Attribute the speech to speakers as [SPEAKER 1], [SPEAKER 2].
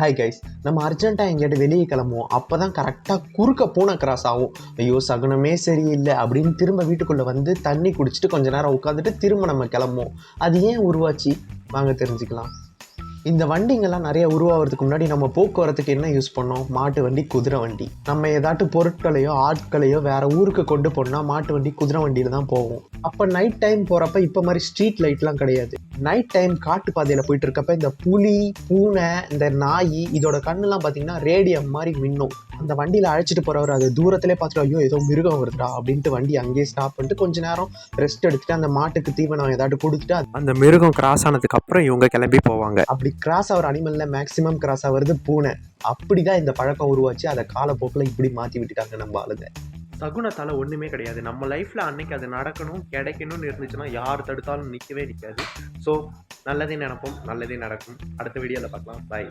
[SPEAKER 1] Hi guys, நம்ம அர்ஜென்ட்டாக எங்கேயாட்டு வெளியே கிளம்புவோம். அப்போ தான் கரெக்டாக குறுக்க பூனை கிராஸ் ஆகும். ஐயோ சகுனமே சரியில்லை அப்படின்னு திரும்ப வீட்டுக்குள்ளே வந்து தண்ணி குடிச்சிட்டு கொஞ்ச நேரம் உட்காந்துட்டு திரும்ப நம்ம கிளம்புவோம். அது ஏன் உருவாச்சு வாங்க தெரிஞ்சுக்கலாம். இந்த வண்டிங்கெல்லாம் நிறைய உருவாகிறதுக்கு முன்னாடி நம்ம போக்குவரத்துக்கு என்ன யூஸ் பண்ணோம்? மாட்டு வண்டி, குதிரை வண்டி. நம்ம ஏதாட்டும் பொருட்களையோ ஆட்களையோ வேற ஊருக்கு கொண்டு போனால் மாட்டு வண்டி, குதிரை வண்டியில் தான் போவோம். அப்போ நைட் டைம் போகிறப்ப இப்போ மாதிரி ஸ்ட்ரீட் லைட்லாம் கிடையாது. நைட் டைம் காட்டு பாதையில் போயிட்டு இருக்கப்ப இந்த புலி, பூனை, இந்த நாய் இதோட கண்ணுலாம் பார்த்தீங்கன்னா ரேடியம் மாதிரி மின்னும். அந்த வண்டியில் அழைச்சிட்டு போகிறவர் அது தூரத்திலே பார்த்துட்டு ஐயோ ஏதோ மிருகம் வருதுடா அப்படின்ட்டு வண்டி அங்கேயே ஸ்டாப் பண்ணிட்டு கொஞ்ச நேரம் ரெஸ்ட் எடுத்துட்டு அந்த மாட்டுக்கு தீவனம் ஏதாட்டு கொடுத்துட்டு அந்த மிருகம் கிராஸ் ஆனதுக்கு அப்புறம் இவங்க கிளம்பி போவாங்க. அப்படி கிராஸ் ஆகிற அனிமலில் மேக்ஸிமம் கிராஸ் ஆகிறது பூனை. அப்படி தான் இந்த பழக்கம் உருவாச்சு. அதை காலப்போக்கில் இப்படி மாற்றி விட்டுட்டாங்க நம்ம ஆளுங்க. சகுனத்தால் ஒன்றுமே கிடையாது. நம்ம லைஃப்பில் அன்னைக்கு அது நடக்கணும் கிடைக்கணும்னு இருந்துச்சுன்னா யார் தடுத்தாலும் நிற்கவே நிற்காது. ஸோ நல்லதே நினைப்போம், நல்லதே நடக்கும். அடுத்த வீடியோவில் பார்க்கலாம். பாய்.